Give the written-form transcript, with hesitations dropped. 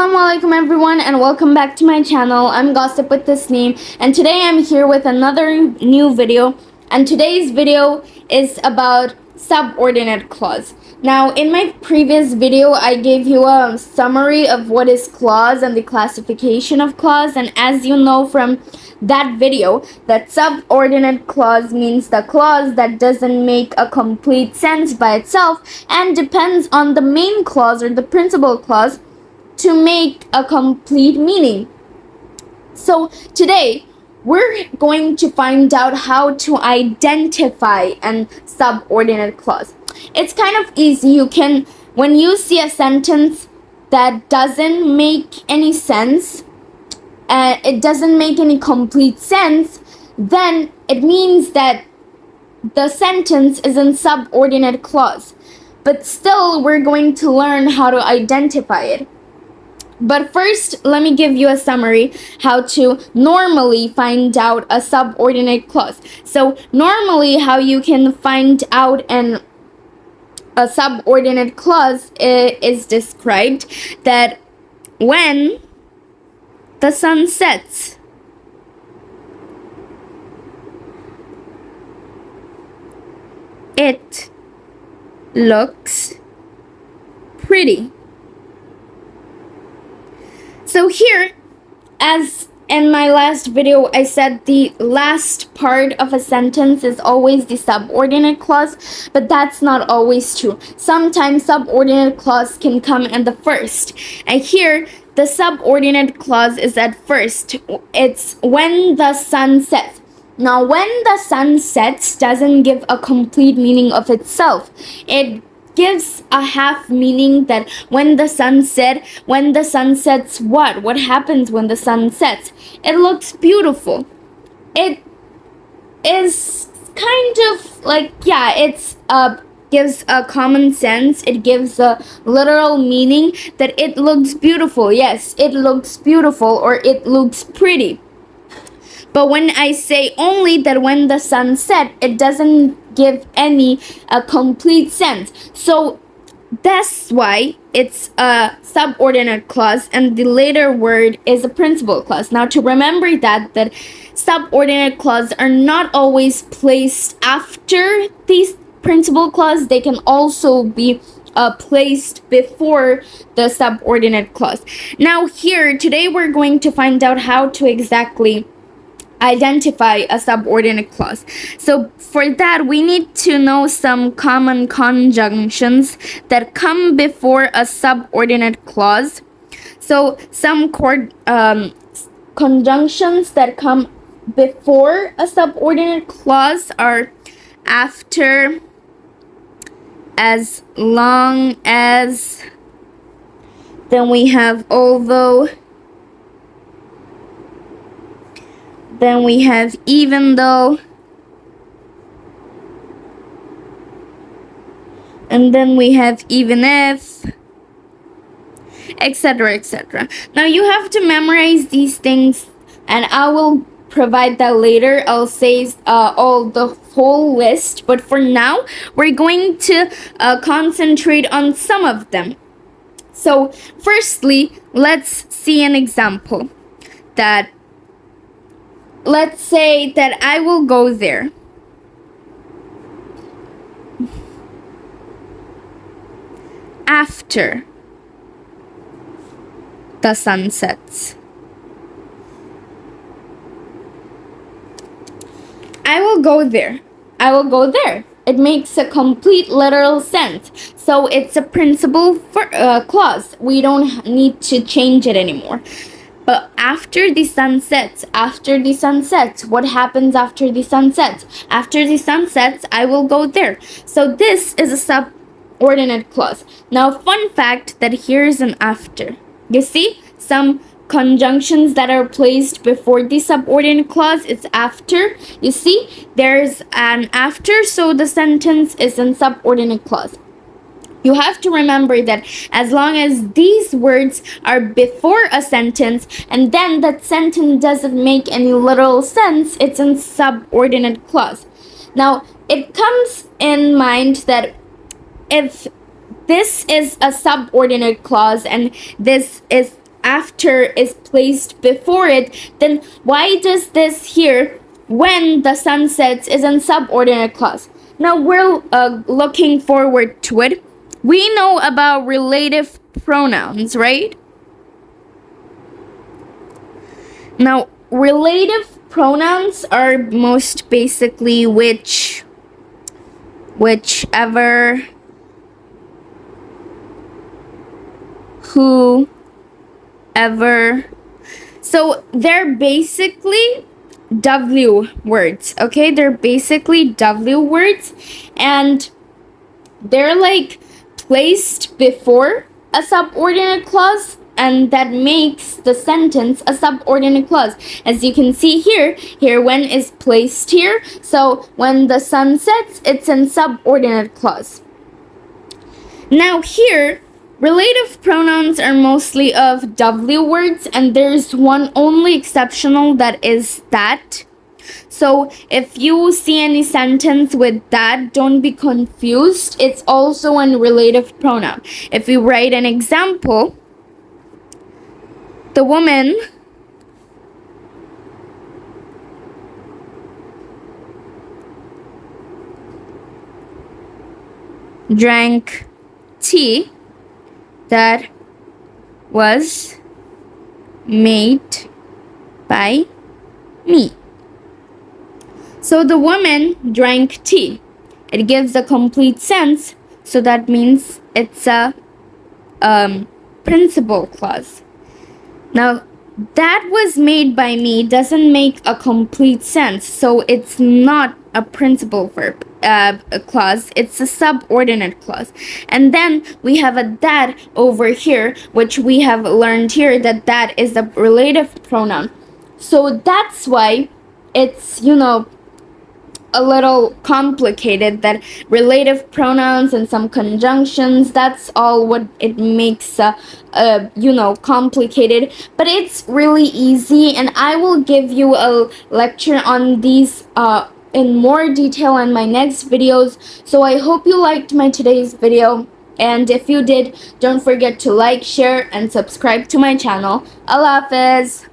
Assalamualaikum everyone and welcome back to my channel. I'm Gossip with Tasnim and today I'm here with another new video, and today's video is about subordinate clause. Now in my previous video I gave you a summary of what is clause and the classification of clause, and as you know from that video that subordinate clause means the clause that doesn't make a complete sense by itself and depends on the main clause or the principal clause to make a complete meaning. So today we're going to find out how to identify an subordinate clause. It's kind of easy. You can, when you see a sentence that doesn't make any sense, it doesn't make any complete sense, then it means that the sentence is in subordinate clause. But still, we're going to learn how to identify it. But first, let me give you a summary how to normally find out a subordinate clause. So normally how you can find out a subordinate clause is described that when the sun sets, it looks pretty. So here, as in my last video, I said the last part of a sentence is always the subordinate clause, but that's not always true. Sometimes subordinate clause can come in the first. And here, the subordinate clause is at first. It's when the sun sets. Now, when the sun sets doesn't give a complete meaning of itself. It gives a half meaning that when the sun sets what happens when the sun sets? It looks beautiful. It is kind of like, yeah, it's gives a common sense. It gives a literal meaning that it looks beautiful. Yes, it looks beautiful or it looks pretty. But when I say only that when the sun set, it doesn't give any complete sense. So that's why it's a subordinate clause and the later word is a principal clause. Now to remember that subordinate clause are not always placed after these principal clause. They can also be placed before the subordinate clause. Now here, today we're going to find out how to exactly identify a subordinate clause. So for that, we need to know some common conjunctions that come before a subordinate clause. So some conjunctions that come before a subordinate clause are after, as long as, then we have although, then we have even though, and then we have even if, etc., etc. Now you have to memorize these things, and I will provide that later. I'll say the whole list, but for now we're going to concentrate on some of them. So firstly, let's see an example. That let's say that I will go there. After the sun sets. I will go there. I will go there. It makes a complete literal sense. So it's a principal clause. We don't need to change it anymore. But after the sun sets, what happens after the sun sets? After the sun sets, I will go there. So this is a subordinate clause. Now, fun fact that here is an after. You see, some conjunctions that are placed before the subordinate clause, it's after. You see, there's an after, so the sentence is in subordinate clause. You have to remember that as long as these words are before a sentence and then that sentence doesn't make any literal sense, it's in subordinate clause. Now, it comes in mind that if this is a subordinate clause and this is after is placed before it, then why does this here, when the sun sets, is in subordinate clause? Now we're looking forward to it. We know about relative pronouns, right? Now, relative pronouns are most basically whichever, whoever. So they're basically W words, okay? They're basically W words, and they're like placed before a subordinate clause, and that makes the sentence a subordinate clause. As you can see here, when is placed here, so when the sun sets, it's in subordinate clause. Now here, relative pronouns are mostly of W words, and there's one only exceptional, that is that. So if you see any sentence with that, don't be confused. It's also a relative pronoun. If we write an example, the woman drank tea that was made by me. So the woman drank tea. It gives a complete sense, so that means it's a principal clause. Now, that was made by me doesn't make a complete sense, so it's not a principal verb clause, it's a subordinate clause. And then we have a that over here, which we have learned here that is a relative pronoun. So that's why it's, a little complicated, that relative pronouns and some conjunctions, that's all what it makes complicated. But it's really easy, and I will give you a lecture on these in more detail in my next videos. So I hope you liked my today's video, and if you did, don't forget to like, share, and subscribe to my channel. Allah Hafiz.